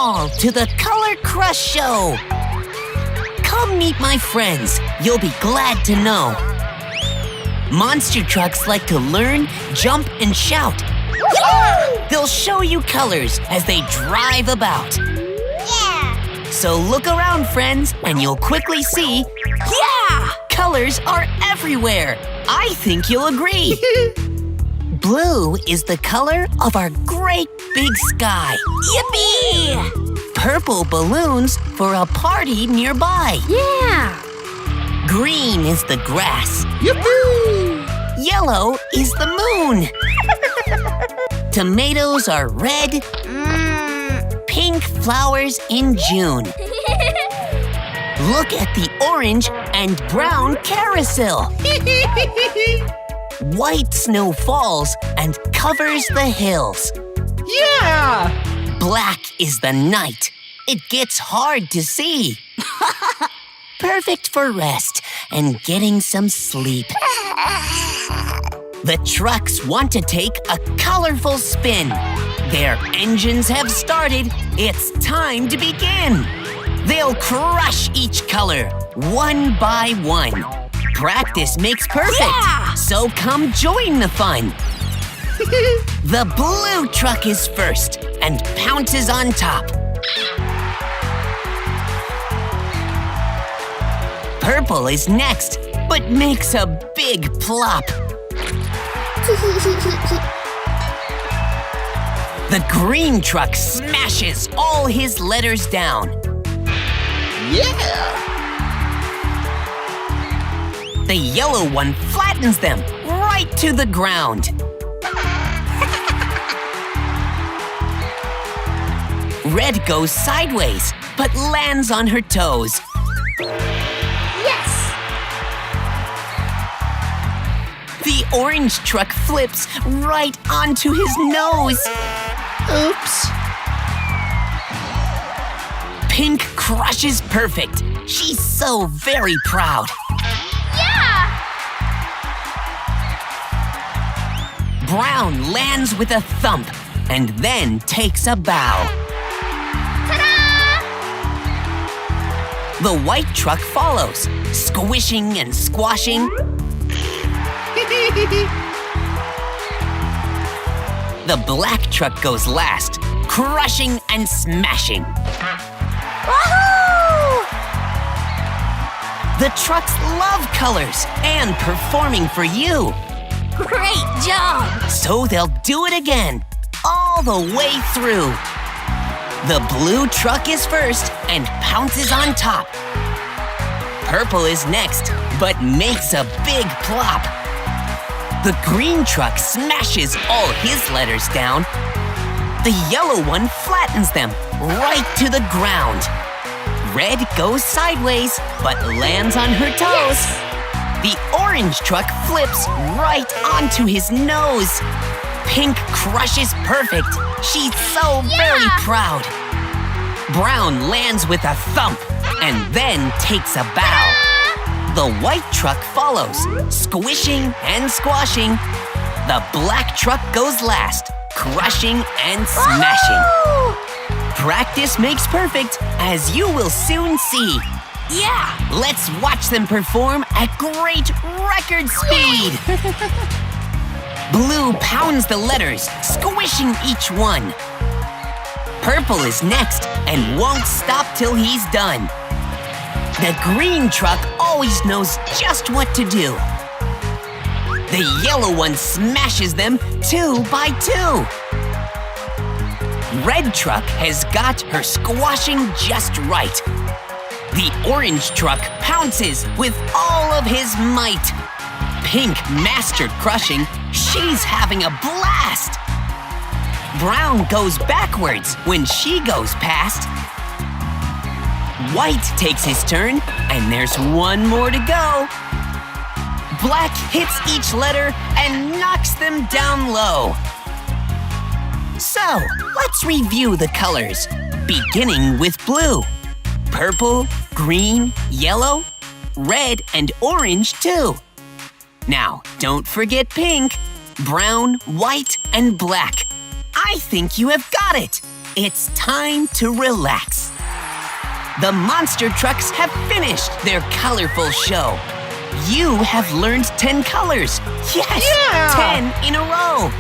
all to the Color Crush Show. Come meet my friends. You'll be glad to know. Monster trucks like to learn, jump, and shout. Yeah! They'll show you colors as they drive about. Yeah! So look around, friends, and you'll quickly see, yeah! Colors are everywhere. I think you'll agree. Blue is the color of our great big sky. Yippee! Purple balloons for a party nearby. Yeah! Green is the grass. Yippee! Yellow is the moon. Tomatoes are red. Pink flowers in June. Look at the orange and brown carousel. White snow falls and covers the hills. Yeah! Black is the night. It gets hard to see. Perfect for rest and getting some sleep. The trucks want to take a colorful spin. Their engines have started. It's time to begin. They'll crush each color, one by one. Practice makes perfect, Yeah! So come join the fun. The blue truck is first and pounces on top. Purple is next, but makes a big plop. The green truck smashes all his letters down. Yeah! The yellow one flattens them right to the ground. Red goes sideways, but lands on her toes. Yes! The orange truck flips right onto his nose. Oops! Pink crushes perfect. She's so very proud. Yeah! Brown lands with a thump and then takes a bow. Ta-da! The white truck follows, squishing and squashing. The black truck goes last, crushing and smashing. Woohoo! The trucks love colors and performing for you. Great job! So they'll do it again, all the way through. The blue truck is first and pounces on top. Purple is next, but makes a big plop. The green truck smashes all his letters down. The yellow one flattens them right to the ground. Red goes sideways, but lands on her toes. The orange truck flips right onto his nose. Pink crushes perfect. She's so very proud. Brown lands with a thump and then takes a bow. The white truck follows, squishing and squashing. The black truck goes last, crushing and smashing. Woohoo! Practice makes perfect, as you will soon see. Yeah, let's watch them perform at great record speed. Blue pounds the letters, squishing each one. Purple is next and won't stop till he's done. The green truck always knows just what to do. The yellow one smashes them 2 by 2. Red truck has got her squashing just right. The orange truck pounces with all of his might. Pink mastered crushing, she's having a blast. Brown goes backwards when she goes past. White takes his turn, and there's one more to go. Black hits each letter and knocks them down low. So, let's review the colors, beginning with blue. Purple, green, yellow, red, and orange too. Now, don't forget pink, brown, white, and black. I think you have got it. It's time to relax. The monster trucks have finished their colorful show. You have learned 10 colors. Yes, Yeah! 10 in a row.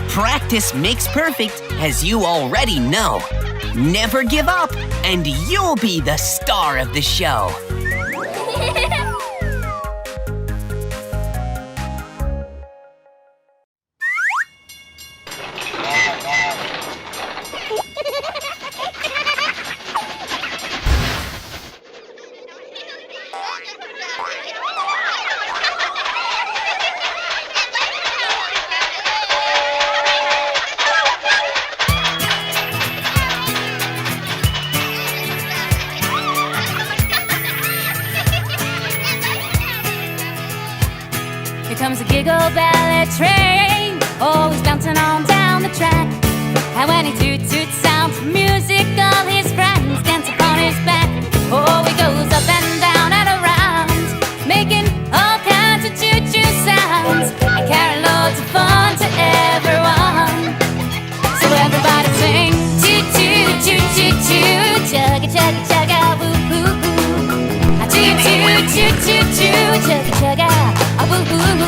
Practice makes perfect, as you already know. Never give up, and you'll be the star of the show. Here comes the giggle belly train, always bouncing on down the track. And when he toot-toot sounds music, all his friends dance upon his back. Oh, he goes up and down and around, making all kinds of choo-choo sounds, and carrying loads of fun to everyone. So everybody sing choo-choo, choo-choo-choo, chugga-chugga-chugga, woo-hoo-hoo. Choo-choo-choo-choo-choo, chugga-chugga, woo-hoo-hoo.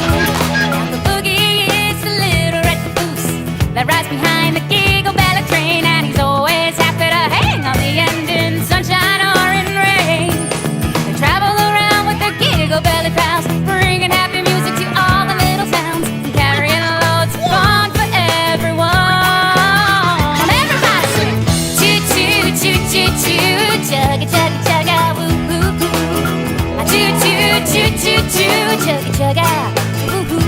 Now the boogie is the little red caboose that rides behind the giggle belly train, and he's always happy to hang on the end in sunshine or in rain. They travel around with their giggle belly pals, bringing happy music to all the little towns, and carrying loads of fun for everyone. Everybody sing choo-choo-choo-choo-choo, chugga-chugga-chugga, woo-hoo-hoo. Choo-choo-choo-choo-choo, chugga-chugga, woo-hoo.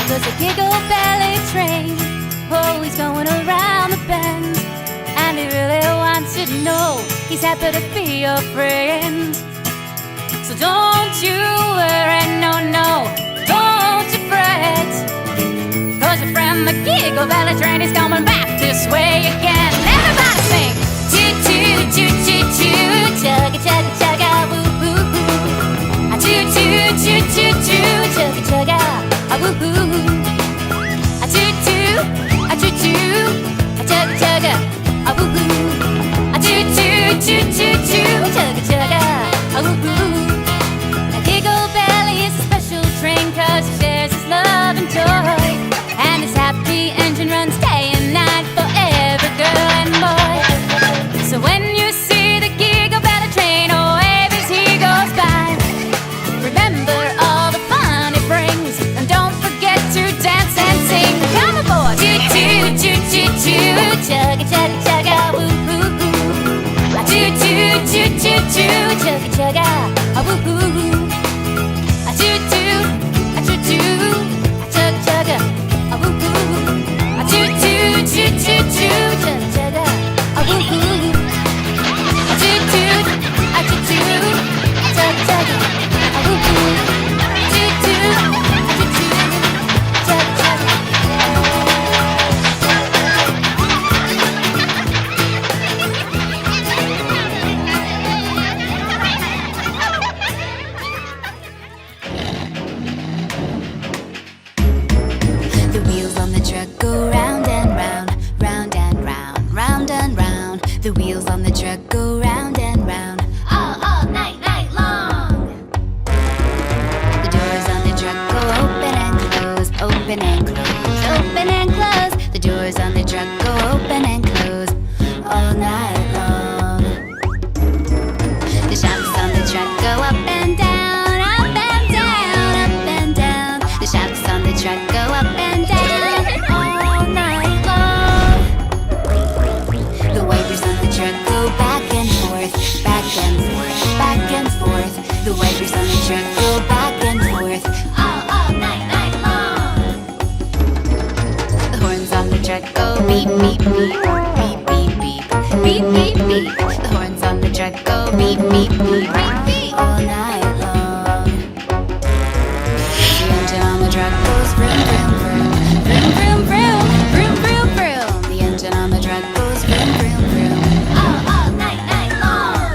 There's a giggle belly train, oh, he's going around the bend, and he really wants you to know he's happy to be your friend. So don't you worry, no, don't you fret, 'cause your friend the giggle belly train is coming back this way again. Everybody sing choo-choo-choo-choo-choo, chugga-chugga-chugga, woo-hoo-hoo. Choo-choo-choo-choo-choo, chugga-chugga, woo-hoo-hoo. Choo-choo, choo-choo, chugga-chugga, woo-hoo. Choo-choo-choo-choo-choo, chugga-chugga, woo-hoo. Now Giggle Belly is a special train 'cause he shares his love and joy, and his happy engine runs day and night for every girl and boy. So when you see the giggle belly train, oh, wave as he goes by. Remember all the fun it brings, and don't forget to dance and sing. Come aboard! Choo-choo-choo-choo-choo, chugga-chugga-chugga, woo-hoo-hoo. Choo-choo-choo-choo-choo, chugga-chugga, woo-hoo-hoo. Choo-choo, choo-choo, chugga-chugga, woo-hoo-hoo. Choo-choo-choo-choo-choo, chugga-chugga, woo-hoo-hoo. Choo-choo, choo-choo, chugga-chugga, woo-hoo. Choo-choo, choo-choo, chugga-chugga. The wheels on the truck go round and round, round and round, round and round. The wheels on the truck go round and round, all night, night long. The doors on the truck go open and close, open and close, open and close. The doors on the truck go open and close, all night long. The shafts on the truck go up and down, up and down, up and down. The shafts on the truck go up and down, all night long. The wipers on the truck go back and forth, back and forth, back and forth. The wipers on the truck go back and forth, all night, night long. The horns on the truck go beep, beep, beep, beep, beep, beep, beep, beep, beep. The horns on the truck go beep, beep, beep, beep, beep, all night long. The engine on the truck goes vroom, vroom, vroom, vroom, vroom, vroom, vroom, vroom, vroom. The engine on the truck goes vroom, vroom, vroom, all night, night long.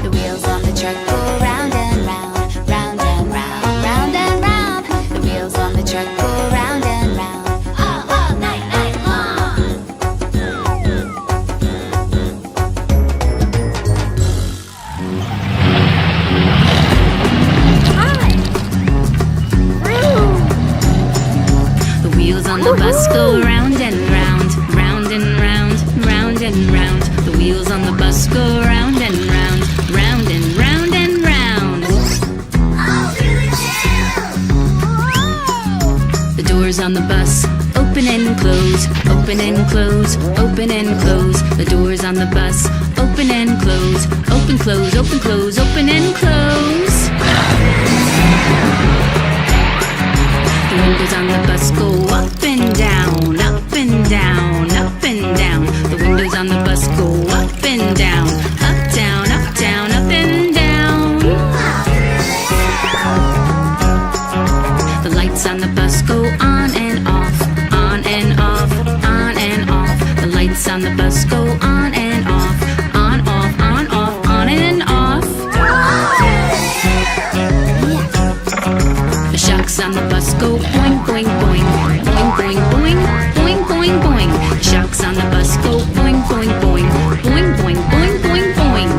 The wheels on the truck go round and round, round and round, round and round. The wheels on the truck go the bus go round and round, round and round, round and round. The wheels on the bus go round and round, round and round and round. The doors on the bus open and close, open and close, open and close. The doors on the bus open and close, open, close, open, close, open and close. The windows on the bus go up and down, up and down, up and down. The windows on the bus go up and down, up, down, up, down, up and down. The lights on the bus go on and off, on and off, on and off. The lights on the bus go on and off, on, off, on, off, on and off. The shocks on the bus go boing, boing, boing, boing, boing, boing, boing, boing, boing. The shocks on the bus go boing, boing, boing, boing, boing, boing, boing, boing.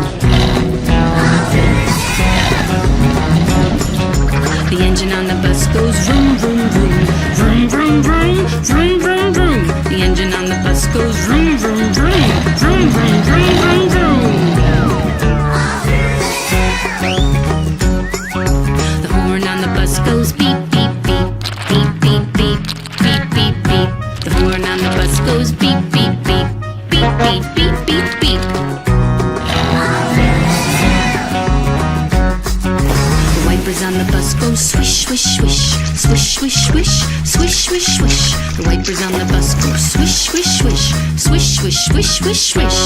The engine on the bus goes vroom, vroom, vroom, vroom, vroom, vroom, vroom, vroom, vroom. The engine on the bus goes vroom, vroom, vroom, vroom, vroom, vroom, vroom, vroom. The horn on the bus goes beep, beep, beep, beep, beep, beep, beep, beep, beep. The horn on the bus goes beep, beep, beep, beep, beep, beep, beep, beep. The wipers on the bus go swish, swish, swish, swish, swish, swish, swish, swish, swish. The wipers on the bus go swish, swish, swish, swish, swish, swish, swish, swish.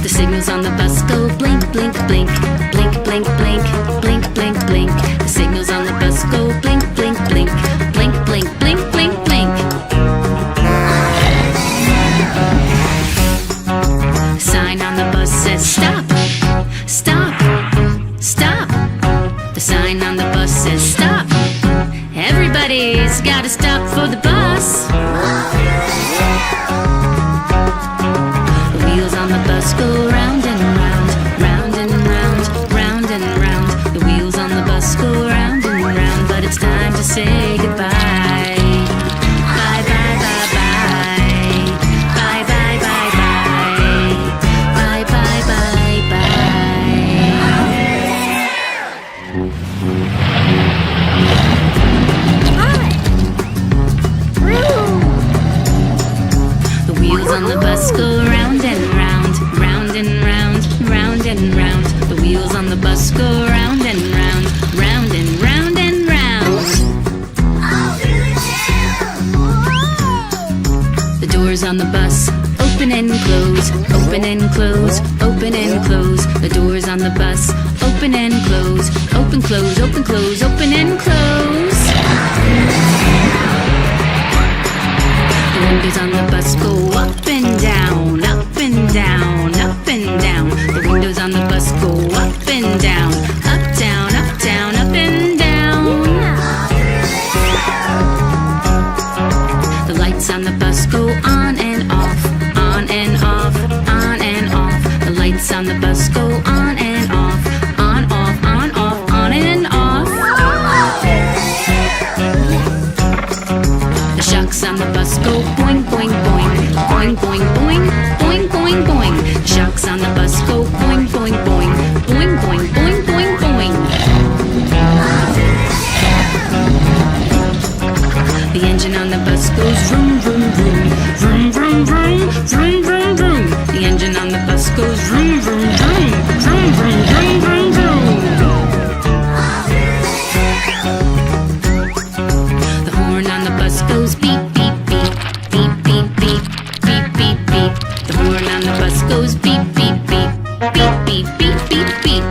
The signals on the bus go blink, blink, blink, blink, blink, blink, blink, blink, blink. The signals on the bus go blink, blink, blink, blink, blink, blink, blink, blink. The sign on the bus says stop, stop, stop. The sign on the bus says stop. Everybody's gotta stop for the bus. The wheels on the bus go round and round, round and round, round and round. The wheels on the bus go round and round, but it's time to say goodbye. Bye, bye, bye, bye. Bye, bye, bye, bye. Bye, bye, bye, The wheels on the bus go round and round, round and round, round and round. The wheels on the bus go round and round, round and round and round. The doors on the bus open and close, open and close, open and close. The doors on the bus open and close, open, close, open, close, open and close. The windows on the bus go up and down, up and down, up and down. The windows on the bus go up and down, up, down, up, down, up and down. The lights on the bus go on and off, on and off, on and off. The lights on the bus go on and off, on, off, on, off, on and off. The shocks on the bus go boing, boing, boing, boing, boing, boing, boing, boing, boing. The shocks on the bus go boing, boing, boing, boing, boing, boing, boing, boing. The engine on the bus goes vroom, vroom, vroom, vroom, vroom, vroom, vroom, vroom, vroom. The engine on the bus goes vroom, vroom, vroom, vroom, vroom, vroom, vroom, vroom. The horn on the bus goes beep, beep, beep, beep, beep, beep, beep, beep, beep. The horn on the bus goes beep, beep, beep, beep, beep, beep, beep, beep.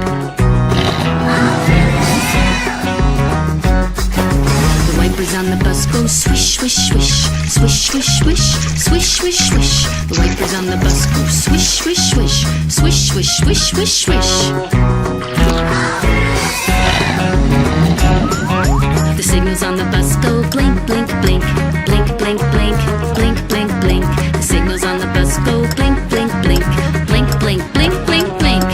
The wipers on the bus go swish, swish, swish, swish, swish, swish, swish, swish, swish. The wipers on the bus go swish, swish, swish, swish, swish, swish, swish, swish. The signals on the bus go blink, blink, blink, blink, blink, blink, blink, blink, blink. The signals on the bus go blink, blink, blink, blink, blink, blink, blink, blink.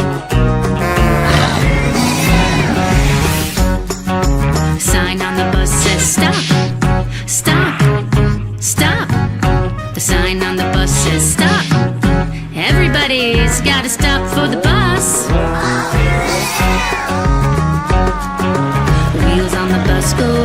on the bus says stop. Everybody's gotta stop for the bus. The wheels on the bus go